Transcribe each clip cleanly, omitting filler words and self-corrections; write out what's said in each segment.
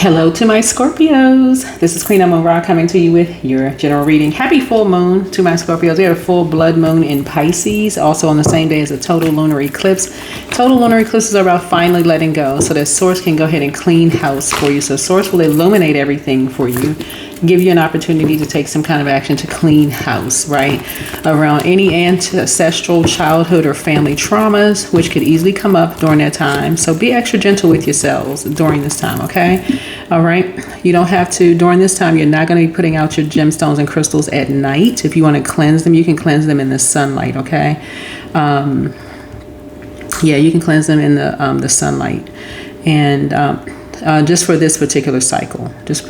Hello to my Scorpios. This is Queen Amon-Ra coming to you with your general reading. Happy full moon to my Scorpios. We had a full blood moon in Pisces, also on the same day as a total lunar eclipse. Total lunar eclipses are about finally letting go so that Source can go ahead and clean house for you. So Source will illuminate everything for you, give you an opportunity to take some kind of action to clean house, right? Around any ancestral, childhood, or family traumas, which could easily come up during that time. So be extra gentle with yourselves during this time, okay? All right. You don't have to, during this time, you're not going to be putting out your gemstones and crystals at night. If you want to cleanse them, you can cleanse them in the sunlight, okay? Yeah, you can cleanse them in the sunlight. And just for this particular cycle. Let's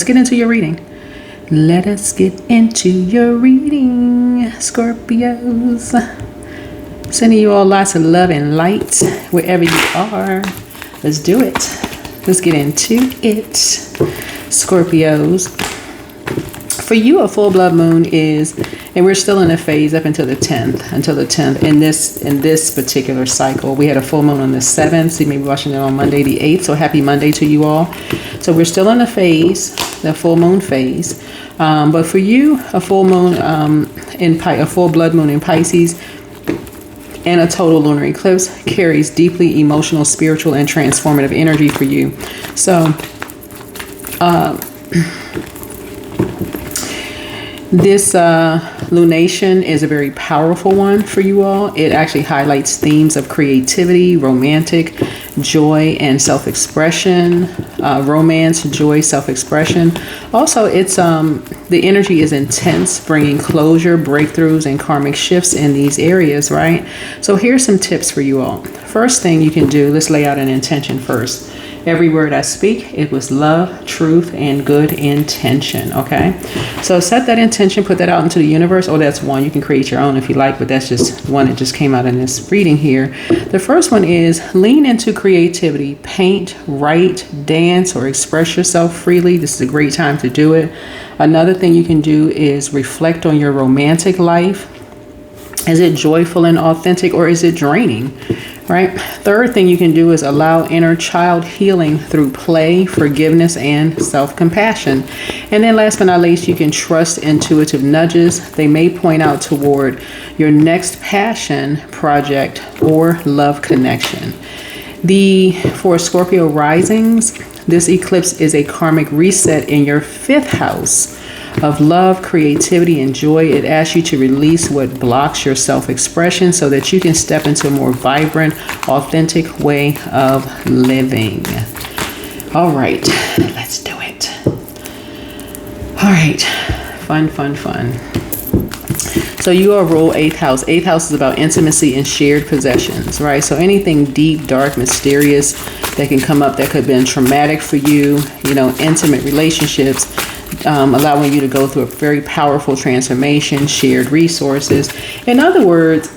get into your reading. Let us get into your reading, Scorpios. Sending you all lots of love and light wherever you are. Let's do it. Let's get into it, Scorpios. For you, a full blood moon is, and we're still in a phase up until the 10th, in this particular cycle. We had a full moon on the 7th, so you may be watching it on Monday the 8th, so happy Monday to you all. So we're still in a phase, the full moon phase. But for you, a full moon a full blood moon in Pisces and a total lunar eclipse carries deeply emotional, spiritual, and transformative energy for you. So this lunation is a very powerful one for you all. It actually highlights themes of creativity, romantic, joy, and self-expression. Romance, joy, self-expression. Also, it's the energy is intense, bringing closure, breakthroughs, and karmic shifts in these areas, right? So here's some tips for you all. First thing you can do, let's lay out an intention first. Every word I speak, it was love, truth, and good intention, okay? So set that intention, put that out into the universe. Oh, that's one. You can create your own if you like, but that's just one that just came out in this reading here. The first one is lean into creativity. Paint, write, dance, or express yourself freely. This is a great time to do it. Another thing you can do is reflect on your romantic life. Is it joyful and authentic, or is it draining? Right. Third thing you can do is allow inner child healing through play, forgiveness, and self-compassion. And then last but not least, you can trust intuitive nudges. They may point out toward your passion project or love connection. For Scorpio risings, this eclipse is a karmic reset in your 5th house of love, creativity, and joy. It asks you to release what blocks your self-expression so that you can step into a more vibrant, authentic way of living. All right, let's do it. All right, fun. So you are rule 8th house. 8th house is about intimacy and shared possessions, right? So anything deep, dark, mysterious that can come up that could have been traumatic for you, intimate relationships, allowing you to go through a very powerful transformation, shared resources. In other words,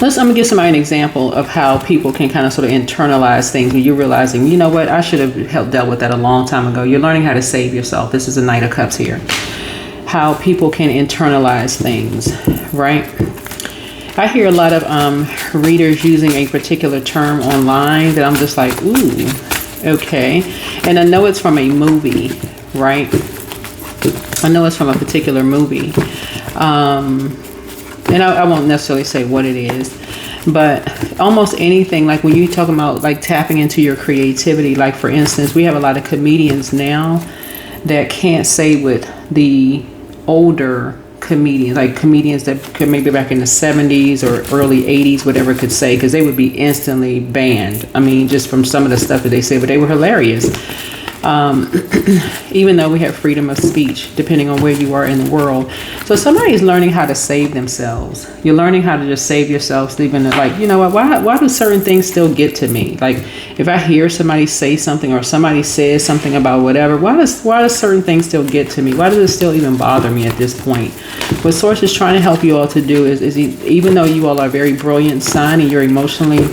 I'm going to give somebody an example of how people can kind of sort of internalize things when you're realizing, you know what, I should have dealt with that a long time ago. You're learning how to save yourself. This is a Knight of Cups here. How people can internalize things, right? I hear a lot of readers using a particular term online that I'm just like, ooh, okay. And I know it's from a movie, right? I know it's from a particular movie. And I won't necessarily say what it is, but almost anything, like when you're talking about like tapping into your creativity, like for instance, we have a lot of comedians now that can't say what the older comedians, like comedians that could maybe back in the 70s or early 80s, whatever could say, because they would be instantly banned. I mean, just from some of the stuff that they said, but they were hilarious. Even though we have freedom of speech, depending on where you are in the world. So somebody is learning how to save themselves. You're learning how to just save yourself, even like, you know what, why do certain things still get to me? Like if I hear somebody say something or somebody says something about whatever, why does certain things still get to me? Why does it still even bother me at this point? What Source is trying to help you all to do is even though you all are very brilliant sign and you're emotionally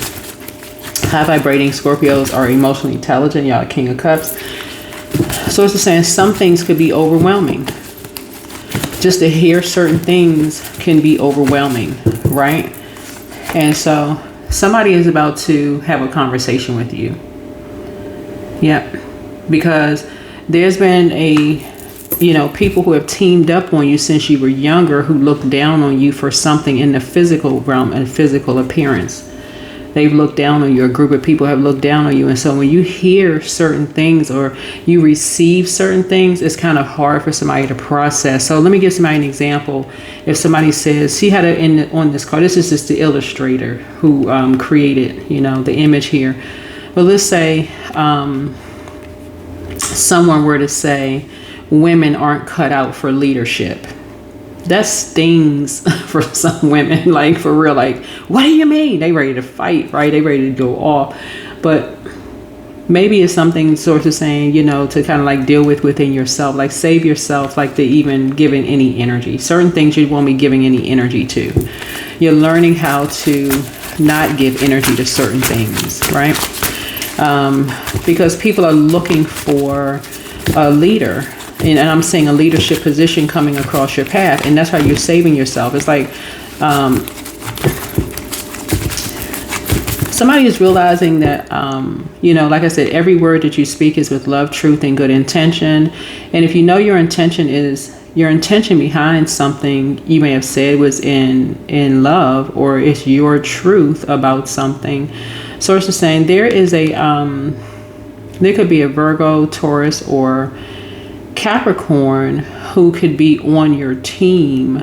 high vibrating, Scorpios are emotionally intelligent, y'all are King of Cups. So it's saying some things could be overwhelming. Just to hear certain things can be overwhelming, right? And so somebody is about to have a conversation with you. Yep. Because there's been people who have teamed up on you since you were younger, who looked down on you for something in the physical realm and physical appearance. They've looked down on you. A group of people have looked down on you. And so when you hear certain things or you receive certain things, it's kind of hard for somebody to process. So let me give somebody an example. If somebody says, she had on this card, this is just the illustrator who created, the image here. But let's say someone were to say, women aren't cut out for leadership. That stings for some women, like for real, like, what do you mean? They ready to fight, right? They ready to go off. But maybe it's something sort of saying, to kind of like deal with within yourself, like save yourself, like to even giving any energy. Certain things you won't be giving any energy to. You're learning how to not give energy to certain things, right? Because people are looking for a leader. And I'm seeing a leadership position coming across your path, and that's why you're saving yourself. It's like somebody is realizing that, like I said, every word that you speak is with love, truth, and good intention. And if you know your intention behind something you may have said was in love, or it's your truth about something. So it's just saying there is there could be a Virgo, Taurus, or Capricorn who could be on your team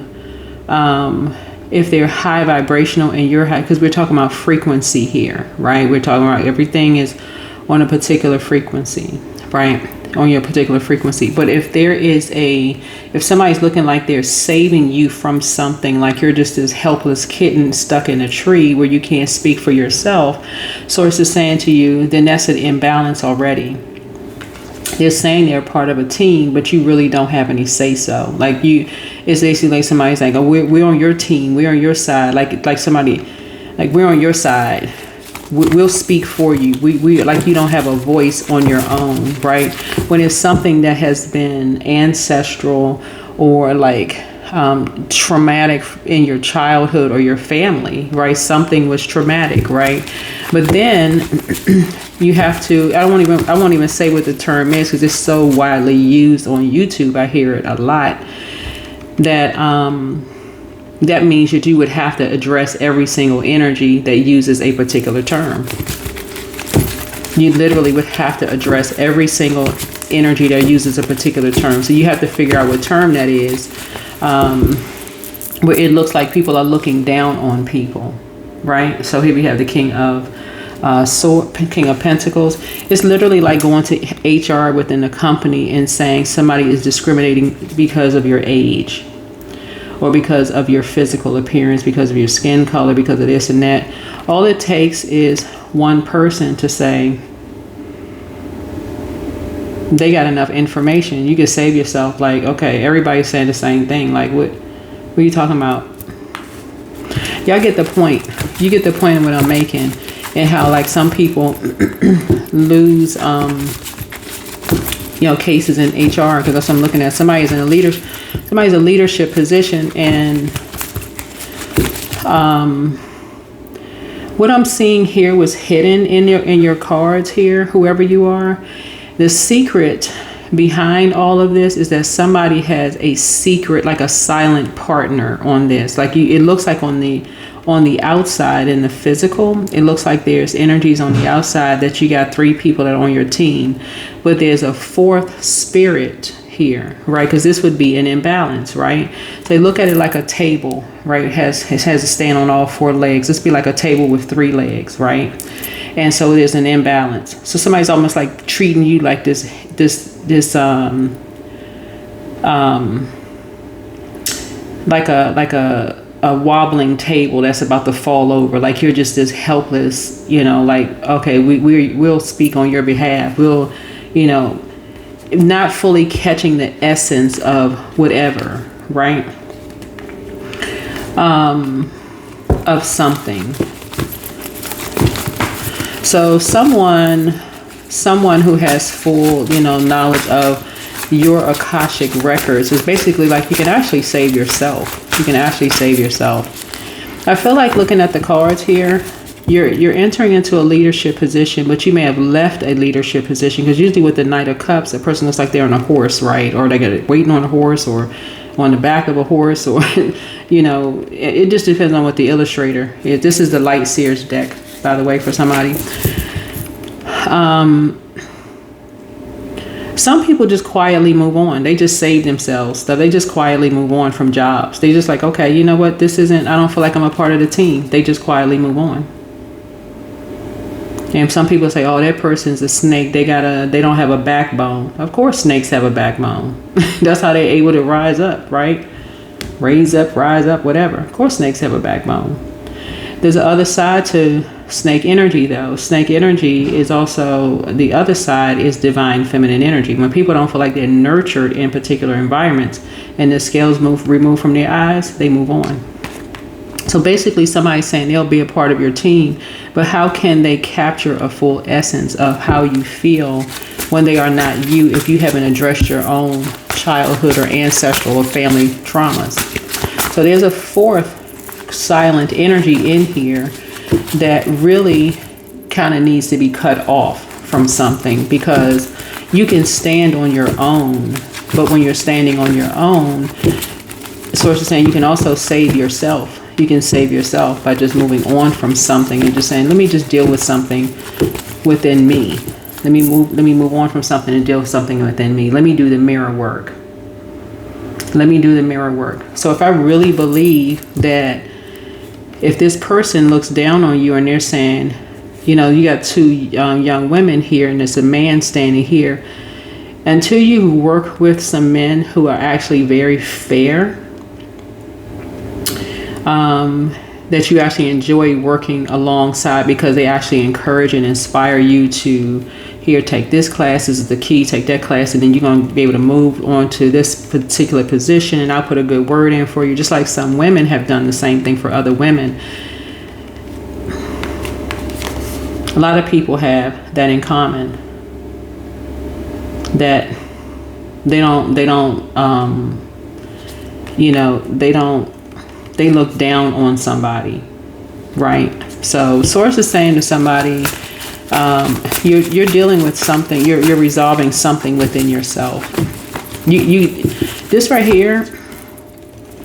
if they're high vibrational and you're high, because we're talking about frequency here, right? We're talking about everything is on a particular frequency, right? On your particular frequency. But if if somebody's looking like they're saving you from something, like you're just this helpless kitten stuck in a tree where you can't speak for yourself, source is saying to you, then that's an imbalance already. They're saying they're part of a team, but you really don't have any say so. Like it's basically like somebody's like, oh, we're on your team, we're on your side. Like somebody, like we're on your side. We'll speak for you. We like you don't have a voice on your own, right? When it's something that has been ancestral or like traumatic in your childhood or your family, right? Something was traumatic, right? But then you have to, I won't even say what the term is because it's so widely used on YouTube. I hear it a lot. That means that you would have to address every single energy that uses a particular term. You literally would have to address every single energy that uses a particular term. So you have to figure out what term that is. Where it looks like people are looking down on people, right? So here we have the King of Pentacles. It's literally like going to HR within the company and saying somebody is discriminating because of your age, or because of your physical appearance, because of your skin color, because of this and that. All it takes is one person to say they got enough information. You can save yourself. Like, okay, everybody's saying the same thing. Like, what are you talking about? Y'all get the point. You get the point of what I'm making, and how like some people lose cases in HR because I'm looking at somebody's a leadership position, and what I'm seeing here was hidden in your cards here, whoever you are. The secret behind all of this is that somebody has a secret, like a silent partner on this. Like it looks like on the outside in the physical, it looks like there's energies on the outside that you got 3 people that are on your team, but there's a 4th spirit here, right? Because this would be an imbalance, right? So they look at it like a table, right? It has to stand on all 4 legs. This be like a table with 3 legs, right? And so there's an imbalance. So somebody's almost like treating you like this like a wobbling table that's about to fall over. Like you're just this helpless, like, okay, we'll speak on your behalf. We'll, not fully catching the essence of whatever, right? Of something. So someone who has full, knowledge of your Akashic records is basically like you can actually save yourself. You can actually save yourself. I feel like looking at the cards here, you're entering into a leadership position, but you may have left a leadership position, because usually with the Knight of Cups, a person looks like they're on a horse, right? Or they got waiting on a horse, or on the back of a horse, or you know, it just depends on what the illustrator is. This is the Light Seers deck, by the way, for somebody. Some people just quietly move on. They just save themselves. So they just quietly move on from jobs. They just like, okay, you know what? This isn't, I don't feel like I'm a part of the team. They just quietly move on. And some people say, oh, that person's a snake. They don't have a backbone. Of course, snakes have a backbone. That's how they're able to rise up, right? Raise up, rise up, whatever. Of course, snakes have a backbone. There's the other side to snake energy, though. Snake energy is also, the other side is divine feminine energy. When people don't feel like they're nurtured in particular environments and the scales removed from their eyes, they move on. So basically, somebody's saying they'll be a part of your team, but how can they capture a full essence of how you feel when they are not you, if you haven't addressed your own childhood or ancestral or family traumas? So there's a fourth silent energy in here that really kind of needs to be cut off from something, because you can stand on your own, but when you're standing on your own, the source is saying you can also save yourself. You can save yourself by just moving on from something and just saying, let me just deal with something within me. Let me move on from something and deal with something within me. Let me do the mirror work. Let me do the mirror work. So if I really believe that if this person looks down on you and they're saying, you know, you got two young women here and there's a man standing here, until you work with some men who are actually very fair, that you actually enjoy working alongside, because they actually encourage and inspire you to, here, take this class, this is the key, take that class, and then you're going to be able to move on to this particular position, and I'll put a good word in for you, just like some women have done the same thing for other women. A lot of people have that in common, that they look down on somebody, right? So source is saying to somebody, you're dealing with something, you're resolving something within yourself. This right here,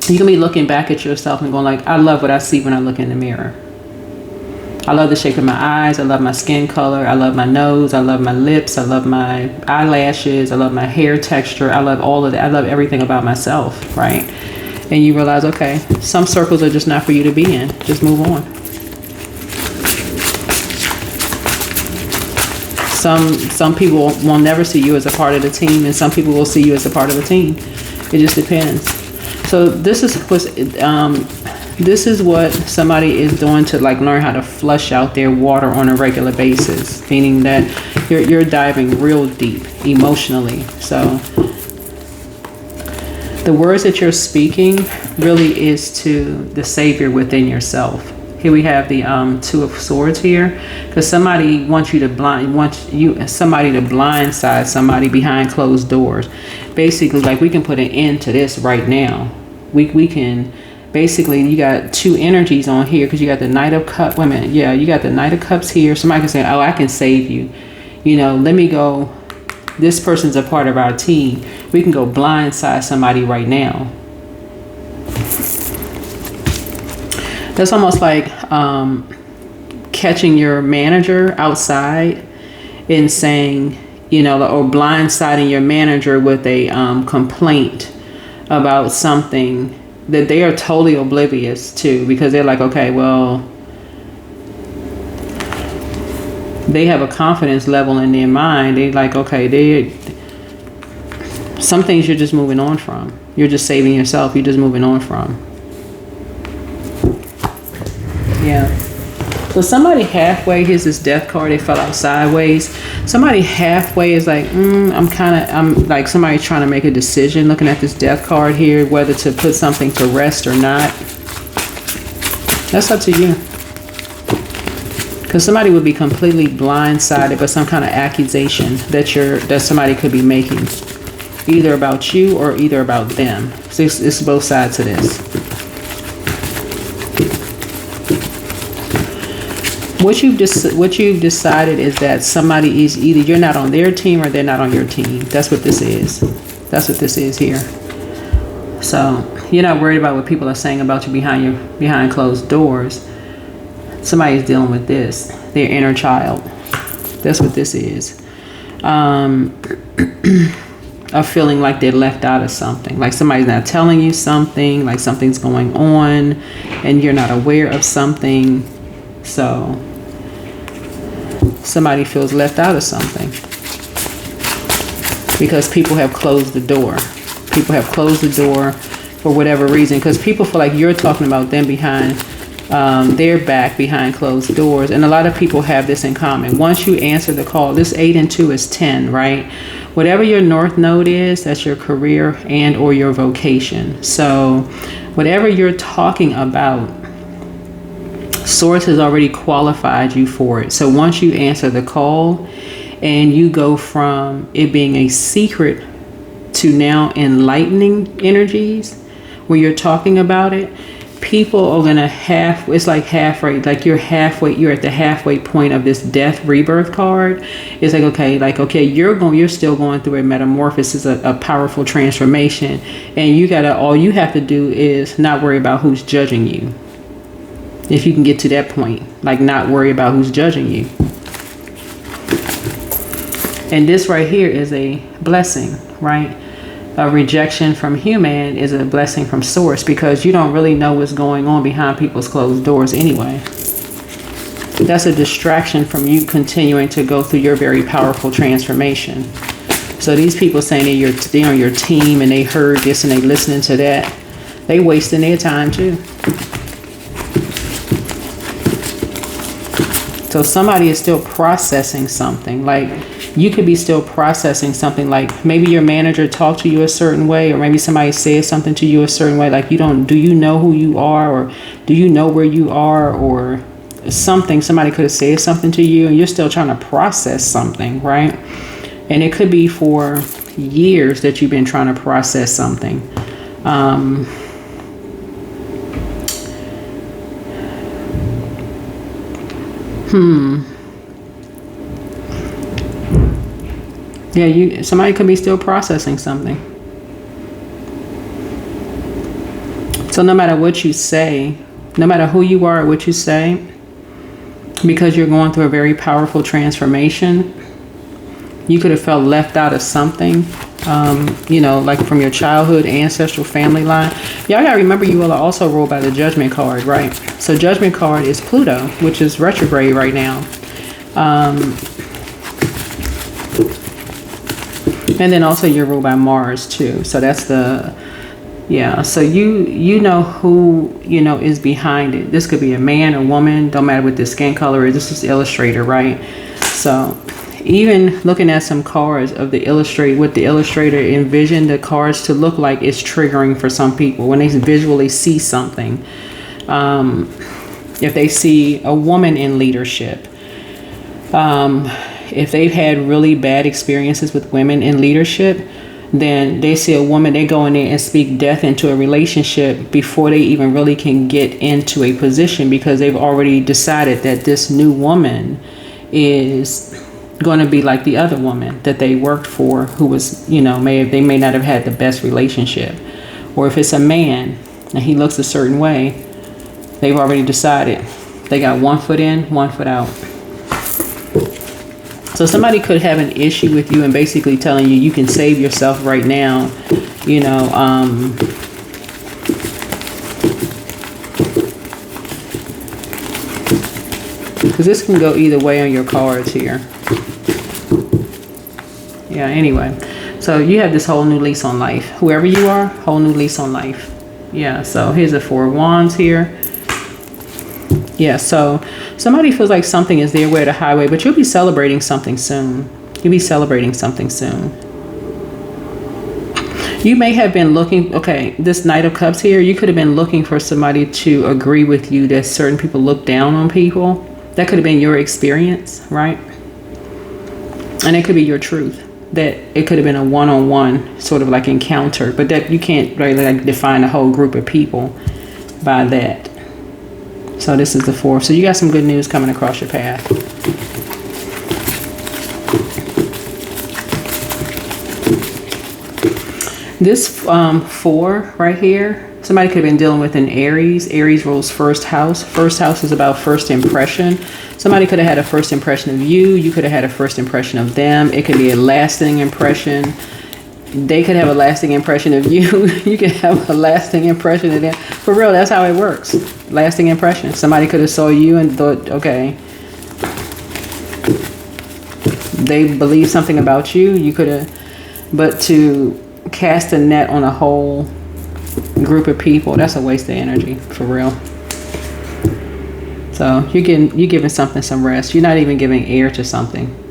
you can be looking back at yourself and going like, I love what I see when I look in the mirror. I love the shape of my eyes. I love my skin color. I love my nose. I love my lips. I love my eyelashes. I love my hair texture. I love all of that. I love everything about myself, right? And you realize, okay, some circles are just not for you to be in. Just move on. Some people will never see you as a part of the team, and some people will see you as a part of the team. It just depends. So this is what somebody is doing to like learn how to flush out their water on a regular basis, meaning that you're diving real deep emotionally. So the words that you're speaking really is to the savior within yourself. Here we have the Two of Swords here, because somebody wants somebody to blindside somebody behind closed doors. Basically, like, we can put an end to this right now. We can basically, you got two energies on here, because you got the Knight of Cups. Wait a minute, yeah, you got the Knight of Cups here. Somebody can say, oh, I can save you. You know, let me go. This person's a part of our team. We can go blindside somebody right now. That's almost like catching your manager outside and saying, you know, or blindsiding your manager with a complaint about something that they are totally oblivious to, because they're like, okay, well, they have a confidence level in their mind. They like, okay, some things you're just moving on from. You're just saving yourself. You're just moving on from. Yeah. So somebody halfway, here's this death card, they fell out sideways. Somebody halfway is like, I'm like, somebody trying to make a decision looking at this death card here, whether to put something to rest or not. That's up to you. Because somebody would be completely blindsided by some kind of accusation that somebody could be making, either about you or either about them. So it's both sides of this. what you've decided is that somebody is either you're not on their team or they're not on your team. That's what this is. That's what this is here. So you're not worried about what people are saying about you behind closed doors. Somebody's dealing with this, their inner child. That's what this is. A feeling like they're left out of something, like somebody's not telling you something, like something's going on and you're not aware of something. So somebody feels left out of something because people have closed the door. People have closed the door for whatever reason, because people feel like you're talking about them behind their back, behind closed doors. And a lot of people have this in common. Once you answer the call, this 8 and 2 is 10, right? Whatever your north node is, that's your career and or your vocation. So whatever you're talking about, Source has already qualified you for it. So once you answer the call and you go from it being a secret to now enlightening energies where you're talking about it, people are gonna it's like halfway, like you're at the halfway point of this death rebirth card. It's like, okay, you're still going through a metamorphosis, a powerful transformation, and all you have to do is not worry about who's judging you. If you can get to that point, like not worry about who's judging you. And this right here is a blessing, right? A rejection from human is a blessing from Source, because you don't really know what's going on behind people's closed doors anyway. That's a distraction from you continuing to go through your very powerful transformation. So these people saying they're on your team and they heard this and they listening to that, they wasting their time too. So somebody is still processing something. Like you could be still processing something, like maybe your manager talked to you a certain way, or maybe somebody said something to you a certain way. Like do you know who you are, or do you know where you are, or something. Somebody could have said something to you and you're still trying to process something, right? And it could be for years that you've been trying to process something. Yeah, somebody could be still processing something. So no matter what you say, no matter who you are or what you say, because you're going through a very powerful transformation, you could have felt left out of something, like from your childhood, ancestral family line. Y'all gotta remember, you will also ruled by the Judgment card, right? So Judgment card is Pluto, which is retrograde right now. And then also you're ruled by Mars too. So that's so you know who, is behind it. This could be a man or woman, don't matter what the skin color is. This is illustrator, right? So even looking at some cards of what the illustrator envisioned the cards to look like, is triggering for some people when they visually see something. If they see a woman in leadership, if they've had really bad experiences with women in leadership, then they see a woman, they go in there and speak death into a relationship before they even really can get into a position, because they've already decided that this new woman is going to be like the other woman that they worked for, who was, they may not have had the best relationship. Or if it's a man and he looks a certain way, they've already decided they got one foot in, one foot out. So somebody could have an issue with you and basically telling you can save yourself right now, because this can go either way on your cards here. Yeah, anyway. So you have this whole new lease on life. Whoever you are, whole new lease on life. Yeah, so here's the 4 of Wands here. Yeah, so somebody feels like something is their way to the highway, but you'll be celebrating something soon. You'll be celebrating something soon. You may have been looking, this Knight of Cups here, you could have been looking for somebody to agree with you that certain people look down on people. That could have been your experience, right? And it could be your truth. That it could have been a one-on-one sort of like encounter, but that you can't really like define a whole group of people by that. So this is the 4th. So you got some good news coming across your path. This 4 right here, somebody could have been dealing with an Aries. Aries rules first house. First house is about first impression. Somebody could have had a first impression of you. You could have had a first impression of them. It could be a lasting impression. They could have a lasting impression of you. You could have a lasting impression of them. For real, that's how it works. Lasting impression. Somebody could have saw you and thought, okay, they believe something about you. You could have, but to cast a net on a whole group of people, that's a waste of energy, for real. So you're giving something some rest. You're not even giving air to something.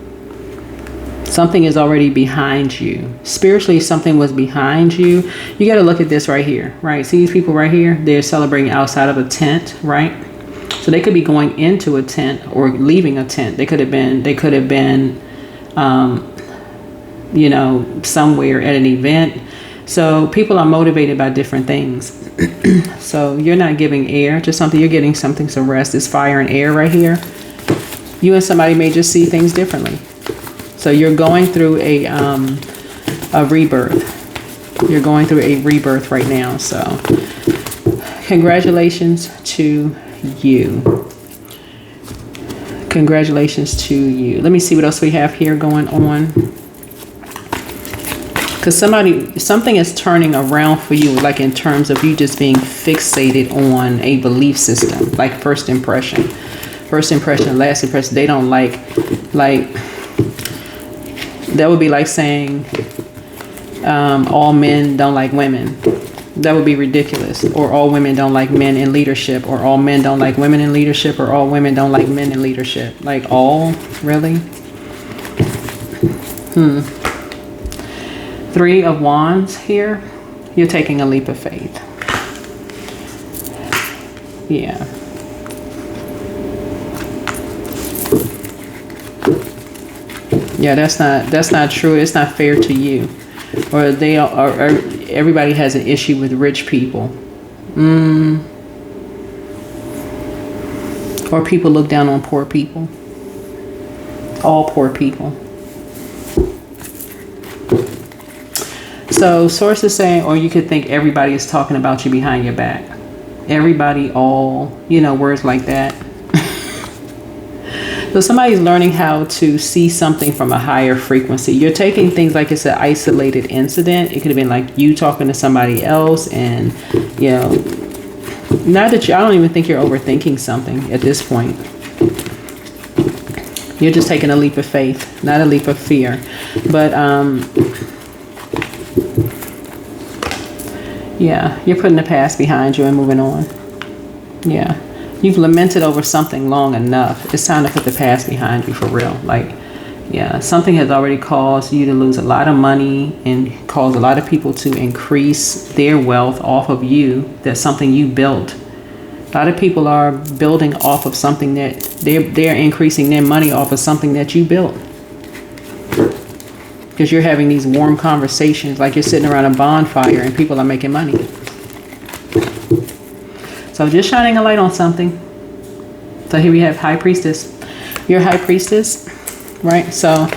Something is already behind you. Spiritually, something was behind you. You got to look at this right here, right? See these people right here? They're celebrating outside of a tent, right? So they could be going into a tent or leaving a tent. They could have been, you know, somewhere at an event. So people are motivated by different things. So you're not giving air to something. You're getting something some rest. This fire and air right here. You and somebody may just see things differently. So you're going through a rebirth. You're going through a rebirth right now. So congratulations to you. Congratulations to you. Let me see what else we have here going on. Because something is turning around for you, like in terms of you just being fixated on a belief system, like first impression, last impression. They don't like that would be like saying all men don't like women. That would be ridiculous. Or all women don't like men in leadership, or all men don't like women in leadership, or all women don't like men in leadership. Like all, really? 3 of Wands here. You're taking a leap of faith. Yeah. Yeah, that's not true. It's not fair to you. Or they are, everybody has an issue with rich people. Or people look down on poor people. All poor people. So sources saying, or you could think everybody is talking about you behind your back. Everybody, all, you know, words like that. So somebody's learning how to see something from a higher frequency. You're taking things like it's an isolated incident. It could have been like you talking to somebody else, and, you know, not that I don't even think you're overthinking something at this point. You're just taking a leap of faith, not a leap of fear. But, yeah, you're putting the past behind you and moving on. Yeah. You've lamented over something long enough. It's time to put the past behind you, for real. Like, yeah, something has already caused you to lose a lot of money and caused a lot of people to increase their wealth off of you. That's something you built. A lot of people are building off of something that they're increasing their money off of something that you built. Because you're having these warm conversations, like you're sitting around a bonfire and people are making money. So just shining a light on something. So here we have High Priestess. You're High Priestess, right? So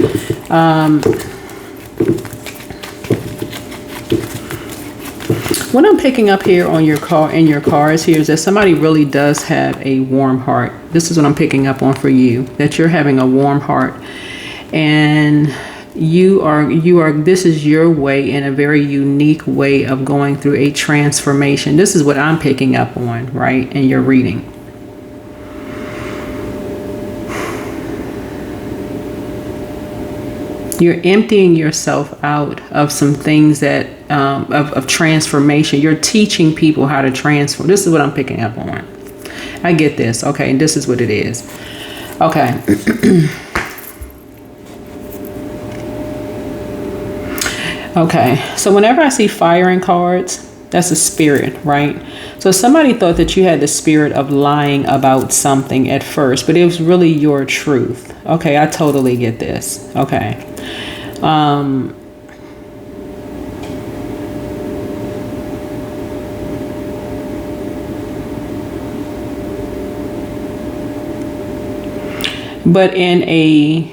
what I'm picking up here on your car, in your cards here, is that somebody really does have a warm heart. This is what I'm picking up on for you, that you're having a warm heart, and you are this is your way, in a very unique way of going through a transformation. This is what I'm picking up on, right, in your reading. You're emptying yourself out of some things that of transformation. You're teaching people how to transform. This is what I'm picking up on. I get this. Okay, and this is what it is. Okay. Okay, so whenever I see fire in cards, that's a spirit, right? So somebody thought that you had the spirit of lying about something at first, but it was really your truth. Okay, I totally get this. Okay. but in a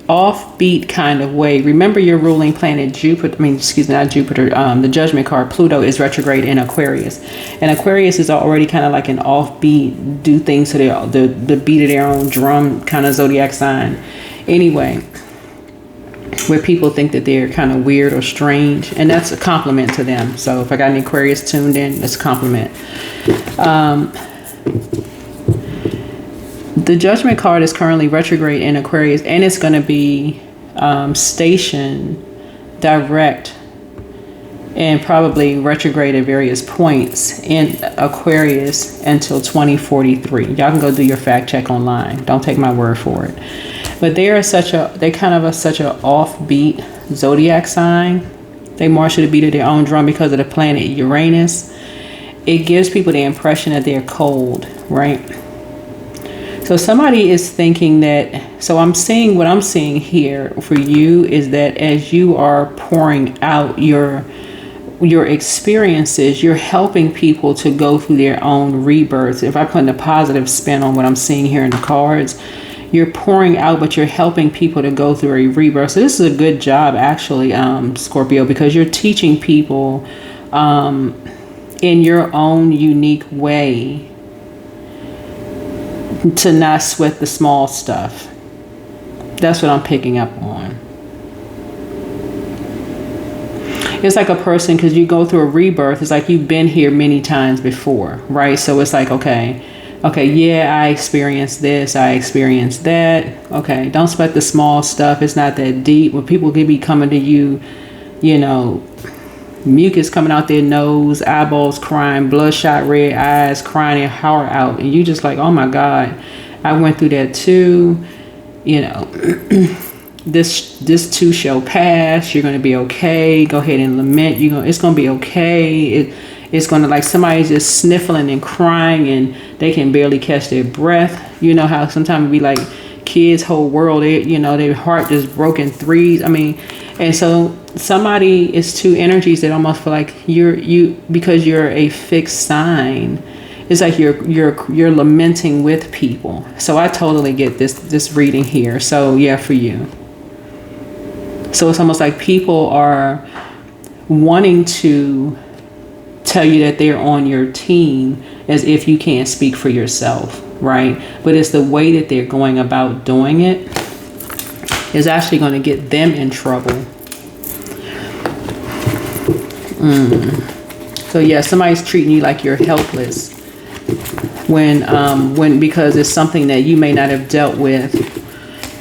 offbeat kind of way. Remember your ruling planet Jupiter, not Jupiter, the judgment card, Pluto, is retrograde in Aquarius. And Aquarius is already kind of like an offbeat, do things to the beat of their own drum kind of zodiac sign. Anyway, where people think that they're kind of weird or strange, and that's a compliment to them. So if I got any Aquarius tuned in, that's a compliment. The judgment card is currently retrograde in Aquarius, and it's going to be stationed direct and probably retrograde at various points in Aquarius until 2043. Y'all can go do your fact check online. Don't take my word for it. But they are such an offbeat zodiac sign. They march to the beat of their own drum because of the planet Uranus. It gives people the impression that they're cold, right? So somebody is thinking that, so I'm seeing, what I'm seeing here for you is that as you are pouring out your experiences, you're helping people to go through their own rebirths. If I put a positive spin on what I'm seeing here in the cards, you're pouring out, but you're helping people to go through a rebirth. So this is a good job, actually, Scorpio, because you're teaching people in your own unique way to not sweat the small stuff. That's what I'm picking up on. It's like a person, because you go through a rebirth, it's like you've been here many times before, right? So it's like, okay, yeah, I experienced this, I experienced that. Okay, don't sweat the small stuff. It's not that deep. When people could be coming to you, mucus coming out their nose, eyeballs crying, bloodshot red eyes, crying their heart out, and you just like, oh my God, I went through that too. This too shall pass. You're going to be okay. Go ahead and lament. It's going to be okay. It's going to, like, somebody's just sniffling and crying and they can barely catch their breath. You know how sometimes it be like kids' whole world, their heart just broke in threes. And so somebody is two energies that almost feel like because you're a fixed sign. It's like you're lamenting with people. So I totally get this reading here. So yeah, for you. So it's almost like people are wanting to tell you that they're on your team as if you can't speak for yourself, right? But it's the way that they're going about doing it is actually going to get them in trouble. So yeah, somebody's treating you like you're helpless when because it's something that you may not have dealt with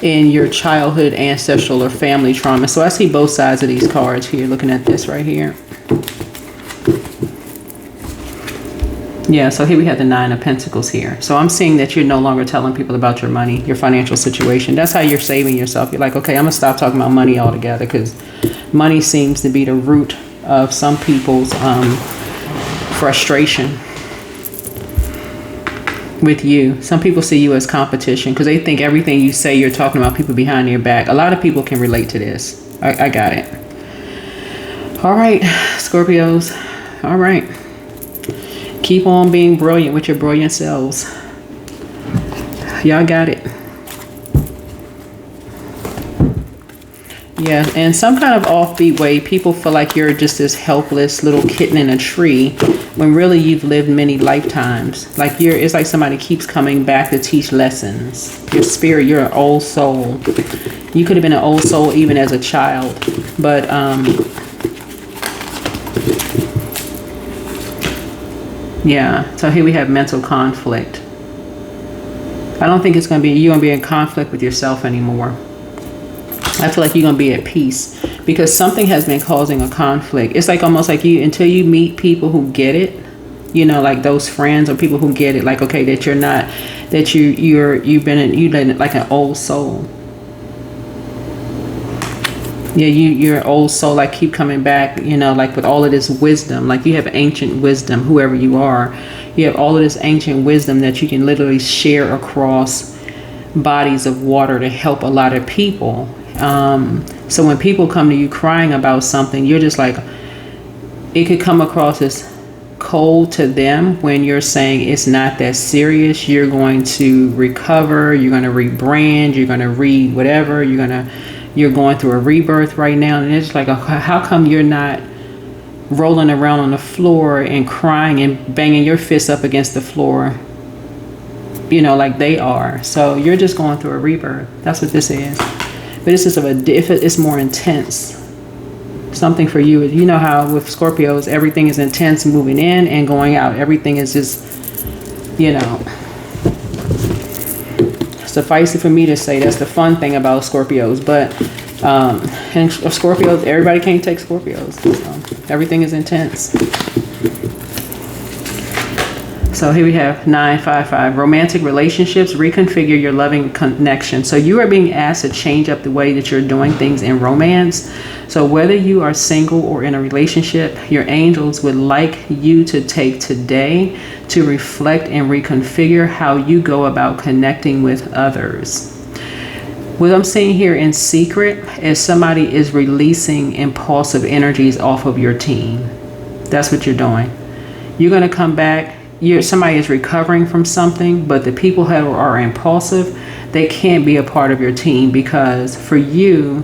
in your childhood, ancestral, or family trauma. So I see both sides of these cards here, looking at this right here. Yeah, so here we have the Nine of Pentacles here. So I'm seeing that you're no longer telling people about your money, your financial situation. That's how you're saving yourself. You're like, okay, I'm going to stop talking about money altogether, because money seems to be the root of some people's frustration with you. Some people see you as competition because they think everything you say, you're talking about people behind your back. A lot of people can relate to this. I got it. All right, Scorpios. All right. Keep on being brilliant with your brilliant selves. Y'all got it. Yeah, in some kind of offbeat way, people feel like you're just this helpless little kitten in a tree, when really you've lived many lifetimes. Like it's like somebody keeps coming back to teach lessons. Your spirit, you're an old soul. You could have been an old soul even as a child, but yeah. So here we have mental conflict. I don't think you're gonna be in conflict with yourself anymore. I feel like you're going to be at peace because something has been causing a conflict. It's like almost like until you meet people who get it, like those friends or people who get it, like, okay, that you're not, that you've been like an old soul. Yeah, you're an old soul, like keep coming back, like with all of this wisdom, like you have ancient wisdom, whoever you are, you have all of this ancient wisdom that you can literally share across bodies of water to help a lot of people. So when people come to you crying about something, you're just like, it could come across as cold to them when you're saying it's not that serious. You're going to recover. You're going to rebrand. You're going to whatever. You're going through a rebirth right now. And it's like, how come you're not rolling around on the floor and crying and banging your fists up against the floor, you know, like they are? So you're just going through a rebirth. That's what this is. But this is it's more intense. Something for you. You know how with Scorpios, everything is intense moving in and going out. Everything is just, you know, suffice it for me to say that's the fun thing about Scorpios. But and Scorpios, everybody can't take Scorpios. So everything is intense. So here we have 955, romantic relationships, reconfigure your loving connection. So you are being asked to change up the way that you're doing things in romance. So whether you are single or in a relationship, your angels would like you to take today to reflect and reconfigure how you go about connecting with others. What I'm seeing here in secret is somebody is releasing impulsive energies off of your team. That's what you're doing. You're going to come back. Somebody is recovering from something, but the people who are impulsive, they can't be a part of your team, because for you,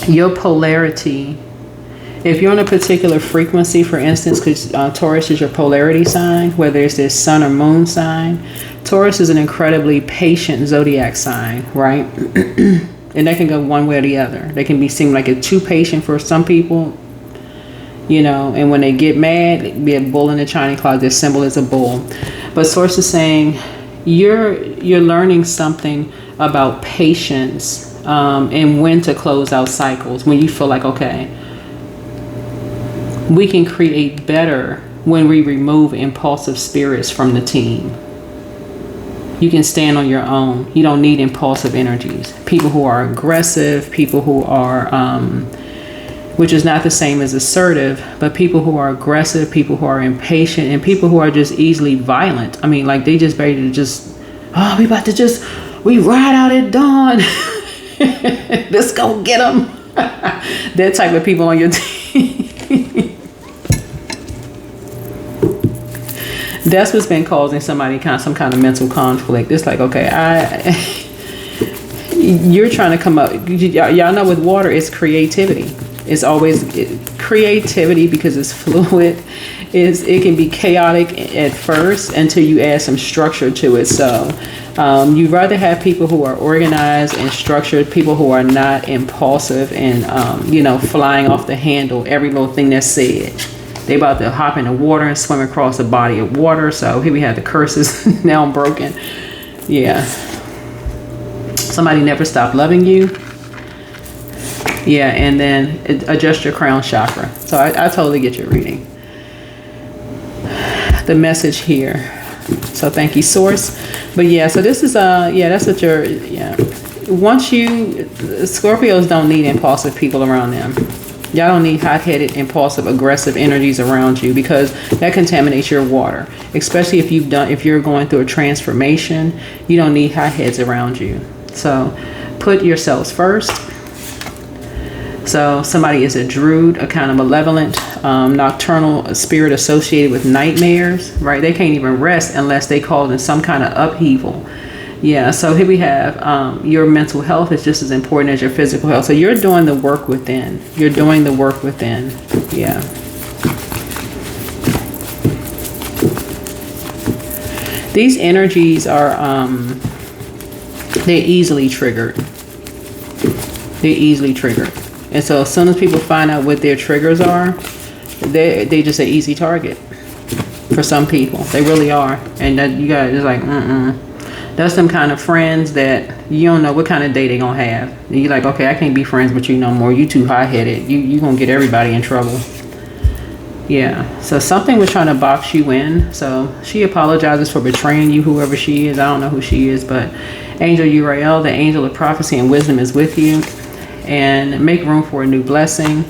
your polarity, if you're on a particular frequency, for instance, because Taurus is your polarity sign, whether it's this sun or moon sign, Taurus is an incredibly patient zodiac sign, right? And that can go one way or the other. They can seem like it's too patient for some people, you know, and when they get mad, it be a bull in the china closet. Their symbol is a bull. But Source is saying you're learning something about patience and when to close out cycles. When you feel like, okay, we can create better when we remove impulsive spirits from the team. You can stand on your own. You don't need impulsive energies. People who are aggressive, people who are which is not the same as assertive, but people who are aggressive, people who are impatient, and people who are just easily violent. I mean, like they just ready to just, we ride out at dawn. Let's go get them. That type of people on your team. That's what's been causing somebody some kind of mental conflict. It's like, okay, you're trying to come up. Y'all know with water, it's creativity. It's always creativity, because it's fluid. It can be chaotic at first until you add some structure to it. So you'd rather have people who are organized and structured, people who are not impulsive and, you know, flying off the handle, every little thing that's said. They about to hop in the water and swim across a body of water. So here we have the curses now broken. Yeah. Somebody never stopped loving you. Yeah, and then adjust your crown chakra. So I totally get your reading. The message here. So thank you, Source. But yeah, so this is that's what once Scorpios don't need impulsive people around them. Y'all don't need hot-headed, impulsive, aggressive energies around you, because that contaminates your water. Especially if you're going through a transformation, you don't need hotheads around you. So put yourselves first. So somebody is a druid, a kind of malevolent, nocturnal spirit associated with nightmares, right? They can't even rest unless they call in some kind of upheaval. Yeah, so here we have your mental health is just as important as your physical health. So you're doing the work within. You're doing the work within. Yeah. These energies are, they're easily triggered. They're easily triggered. And so as soon as people find out what their triggers are, they just an easy target for some people. They really are. And that you guys is like, That's some kind of friends that you don't know what kind of day they gonna have. And you're like, okay, I can't be friends with you no more. You too high-headed. You gonna get everybody in trouble. Yeah. So something was trying to box you in. So she apologizes for betraying you, whoever she is. I don't know who she is, but Angel Uriel, the angel of prophecy and wisdom, is with you. And make room for a new blessing.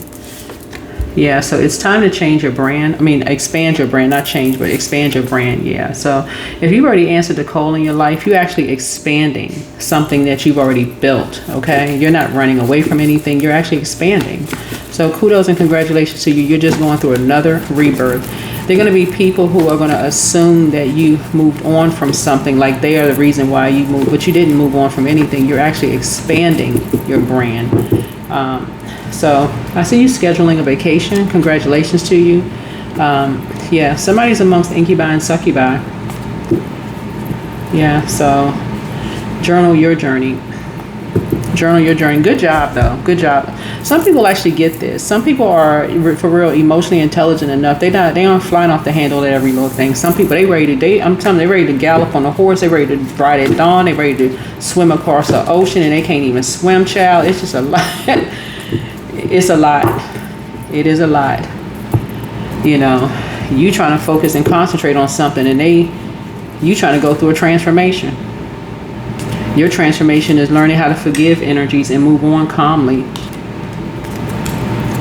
Yeah, so it's time to change your brand. I mean, expand your brand, not change, but expand your brand. Yeah, so if you've already answered the call in your life, you're actually expanding something that you've already built, okay? You're not running away from anything. You're actually expanding. So kudos and congratulations to you. You're just going through another rebirth. There are going to be people who are going to assume that you moved on from something, like they are the reason why you moved, but you didn't move on from anything. You're actually expanding your brand. So I see you scheduling a vacation. Congratulations to you. Yeah, somebody's amongst incubi and succubi. Yeah, so journal your journey. Journal your journey. Good job, though. Good job. Some people actually get this. Some people are, for real, emotionally intelligent enough. They aren't flying off the handle at every little thing. Some people, I'm telling you, they ready to gallop on a horse. They ready to ride at dawn. They ready to swim across the ocean, and they can't even swim, child. It's just a lot. It's a lot. It is a lot. You know, you trying to focus and concentrate on something, and you trying to go through a transformation. Your transformation is learning how to forgive energies and move on calmly.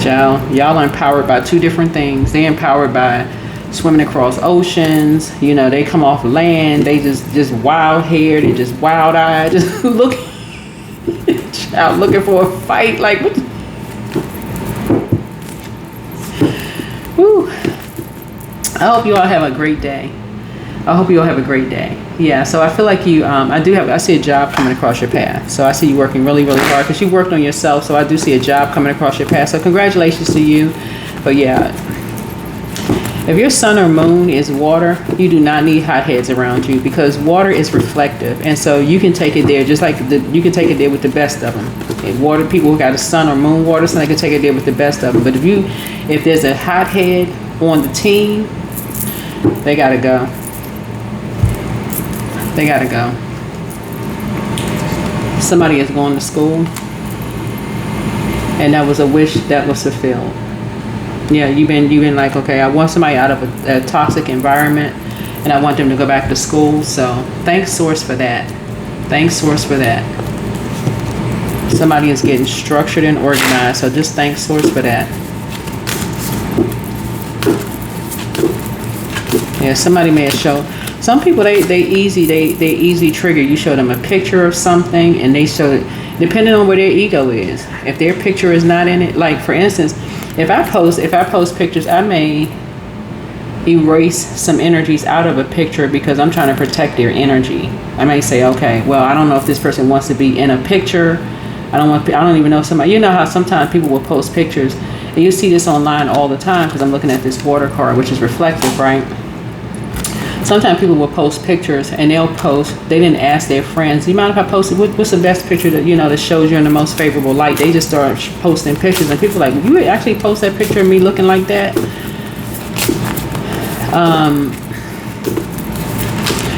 Child, y'all are empowered by two different things. They empowered by swimming across oceans. You know, they come off land. They just wild haired and just wild eyed, just child, looking for a fight. Like, what? Woo. I hope you all have a great day. I hope you all have a great day. Yeah, so I feel like you, I see a job coming across your path. So I see you working really, really hard because you worked on yourself. So I do see a job coming across your path. So congratulations to you. But yeah, if your sun or moon is water, you do not need hotheads around you because water is reflective. And so you can take it there just like you can take it there with the best of them. And water people who got a sun or moon water, so they can take it there with the best of them. But if there's a hothead on the team, they got to go. They gotta go. Somebody is going to school, and that was a wish that was fulfilled. Yeah, you've been like, okay, I want somebody out of a toxic environment, and I want them to go back to school. So thanks, Source, for that. Thanks, Source, for that. Somebody is getting structured and organized. So just thanks, Source, for that. Yeah, somebody may have showed. Some people, they easily trigger. You show them a picture of something, and they show it, depending on where their ego is. If their picture is not in it, like for instance, if I post pictures, I may erase some energies out of a picture because I'm trying to protect their energy. I may say, okay, well, I don't know if this person wants to be in a picture. I don't even know somebody. You know how sometimes people will post pictures, and you see this online all the time because I'm looking at this water card, which is reflective, right? Sometimes people will post pictures and they didn't ask their friends, do you mind if I post it? What's the best picture that shows you in the most favorable light? They just start posting pictures, and people are like, you actually post that picture of me looking like that?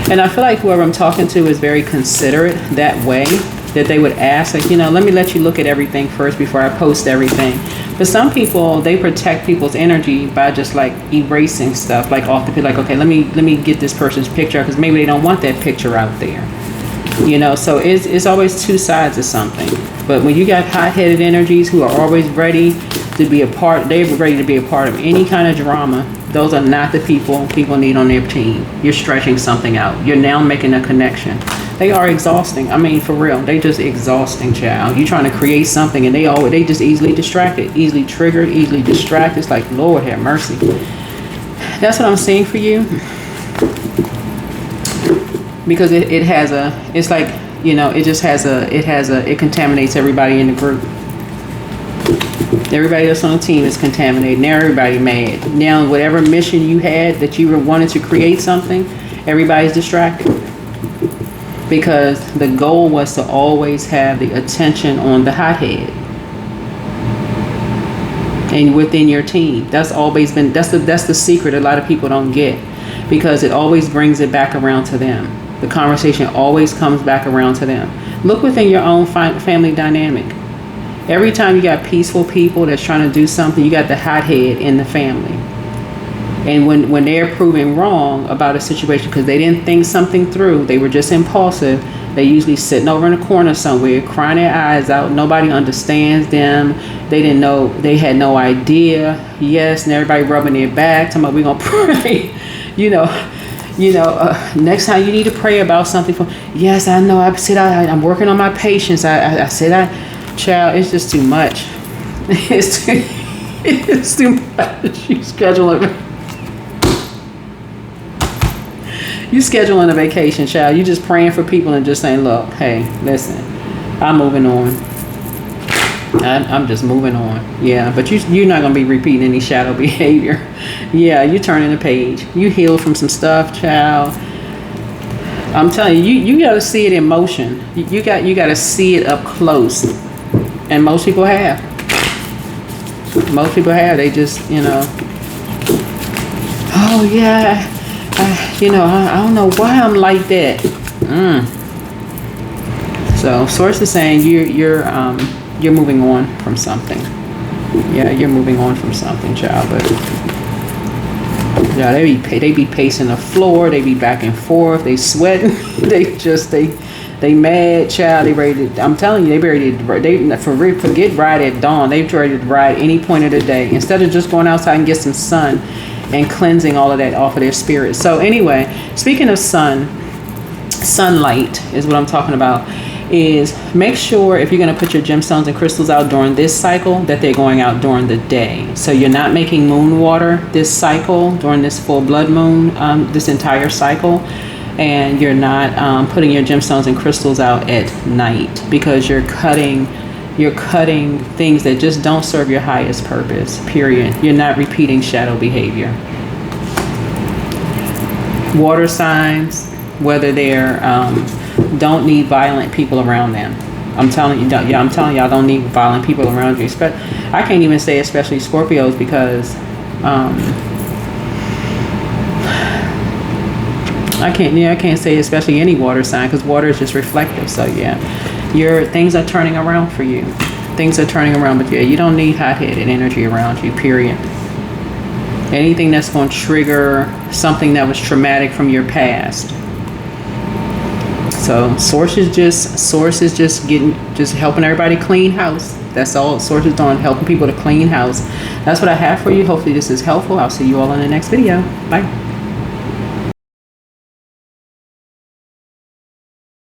And I feel like whoever I'm talking to is very considerate that way, that they would ask, like, let me let you look at everything first before I post everything. But some people, they protect people's energy by just like erasing stuff, like off the picture, like, okay, let me get this person's picture because maybe they don't want that picture out there. So it's always two sides of something. But when you got hot-headed energies who are always ready to be they're ready to be a part of any kind of drama. Those are not the people need on their team. You're stretching something out. You're now making a connection. They are exhausting. I mean, for real, they just exhausting, child. You're trying to create something, and they just easily distracted, easily triggered, easily distracted. It's like, Lord have mercy. That's what I'm seeing for you. Because it contaminates everybody in the group. Everybody else on the team is contaminated. Now everybody mad. Now whatever mission you had that you wanted to create something, everybody's distracted. Because the goal was to always have the attention on the hothead. And within your team. That's always been, that's the secret a lot of people don't get. Because it always brings it back around to them. The conversation always comes back around to them. Look within your own family dynamic. Every time you got peaceful people that's trying to do something, you got the hothead in the family. And when they're proven wrong about a situation because they didn't think something through, they were just impulsive, they usually sitting over in a corner somewhere, crying their eyes out. Nobody understands them. They didn't know, they had no idea. Yes, and everybody rubbing their back, talking about, we're going to pray. Next time you need to pray about something. Yes, I know. I said I'm working on my patience. I said child, it's just too much. It's too It's too much. You scheduling a vacation, child. You just praying for people and just saying, look, hey, listen, I'm moving on. I'm just moving on. Yeah, but you're not going to be repeating any shadow behavior. Yeah, you're turning the page. You healed from some stuff, child. I'm telling you, you got to see it in motion. You got to see it up close. And most people have. Most people have. They just, oh yeah, I don't know why I'm like that. So source is saying you're moving on from something. Yeah, you're moving on from something, child. But yeah, they be pacing the floor. They be back and forth. They sweating. They mad, child. They ready to, I'm telling you, they ready to, forget ride at dawn. They ready to ride any point of the day instead of just going outside and get some sun and cleansing all of that off of their spirit. So anyway, speaking of sunlight is what I'm talking about. Is make sure if you're going to put your gemstones and crystals out during this cycle that they're going out during the day. So you're not making moon water this cycle during this full blood moon, this entire cycle, and you're not putting your gemstones and crystals out at night, because you're cutting things that just don't serve your highest purpose, period. You're not repeating shadow behavior. Water signs, whether they're don't need violent people around them. I'm telling you, y'all don't need violent people around you. I can't even say especially Scorpios, because I can't say especially any water sign, because water is just reflective. So yeah, things are turning around for you. Things are turning around, but yeah, you don't need hot-headed energy around you, period. Anything that's going to trigger something that was traumatic from your past. So source is just helping everybody clean house. That's all source is doing, helping people to clean house. That's what I have for you. Hopefully this is helpful. I'll see you all in the next video. Bye.